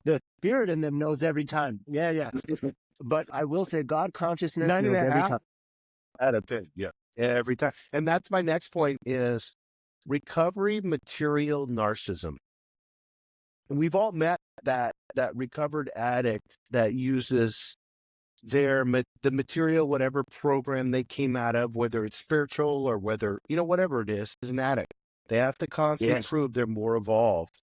The spirit in them knows every time. Yeah. But I will say God consciousness Nine and knows a every half time. out of 10. Yeah. Every time. And that's my next point is recovery material narcissism. And we've all met that recovered addict that uses the material, whatever program they came out of, whether it's spiritual or whether, whatever it is an addict. They have to constantly Yes. prove they're more evolved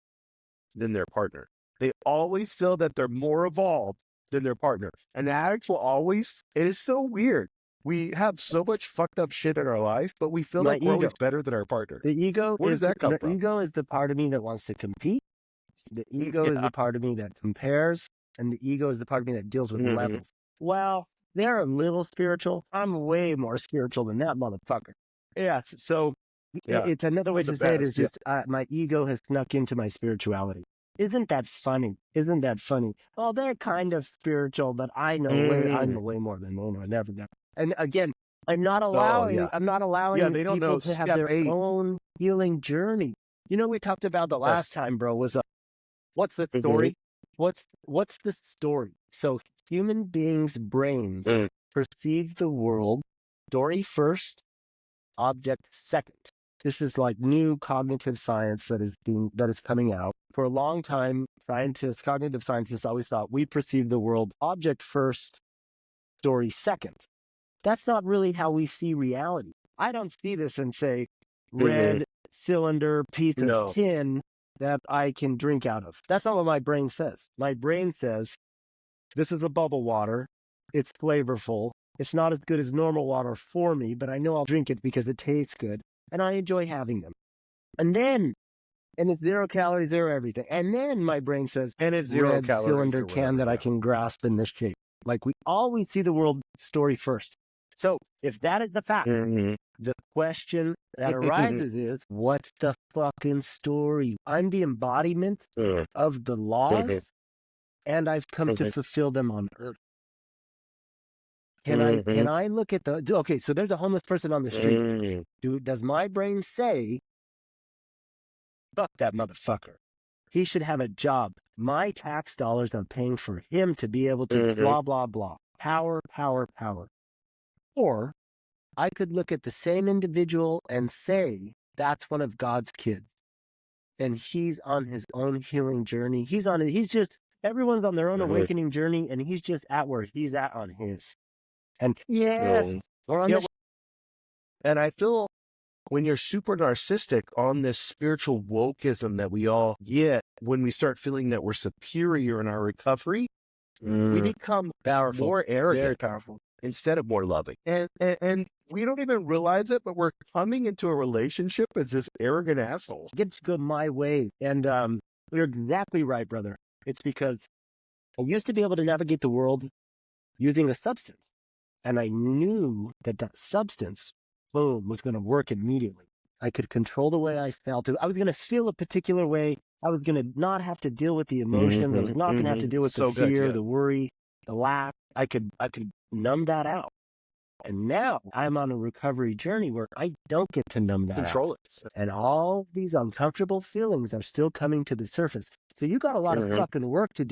than their partner. They always feel that they're more evolved than their partner. And the addicts will always, it is so weird. We have so much fucked up shit in our life, but we feel like we're always better than our partner. The ego Where does that come from? The ego is the part of me that wants to compete. The ego is the part of me that compares. And the ego is the part of me that deals with levels. Well, they're a little spiritual. I'm way more spiritual than that motherfucker. Yeah. So it's another way to say it is just my ego has snuck into my spirituality. Isn't that funny? Isn't that funny? Well, they're kind of spiritual, but I know I know way more than they know. I never know. And again, I'm not allowing they don't know people to have their own healing journey. We talked about the last time, bro, was what's the story? What's the story? So human beings' brains perceive the world story first, object second. This is like new cognitive science that is coming out. For a long time, cognitive scientists always thought we perceive the world object first, story second. That's not really how we see reality. I don't see this and say red cylinder piece of tin that I can drink out of. That's not what my brain says. My brain says, this is a bubble water. It's flavorful. It's not as good as normal water for me, but I know I'll drink it because it tastes good. And I enjoy having them. And it's 0 calories, 0 everything. And then my brain says, and it's 0 red calories cylinder can that I can grasp in this shape. Like we always see the world story first. So if that is the fact, the question that arises is, what's the fucking story? I'm the embodiment of the laws, and I've come to fulfill them on earth. Can I look at so there's a homeless person on the street. Does my brain say, fuck that motherfucker? He should have a job. My tax dollars are paying for him to be able to blah, blah, blah. Power, power, power. Or I could look at the same individual and say, that's one of God's kids. And he's on his own healing journey. Everyone's on their own awakening journey, and he's just at where he's at on his. And and I feel when you're super narcissistic on this spiritual wokeism that we all get, when we start feeling that we're superior in our recovery, we become powerful, more arrogant, very powerful, instead of more loving. And we don't even realize it, but we're coming into a relationship as this arrogant asshole. Get to go my way. And you're exactly right, brother. It's because I used to be able to navigate the world using a substance. And I knew that substance, boom, was going to work immediately. I could control the way I felt. I was going to feel a particular way. I was going to not have to deal with the emotions. I was not going to have to deal with the fear, the worry, the lack. I could numb that out. And now I'm on a recovery journey where I don't get to numb that Control out. it. And all these uncomfortable feelings are still coming to the surface. So you got a lot of fucking work to do.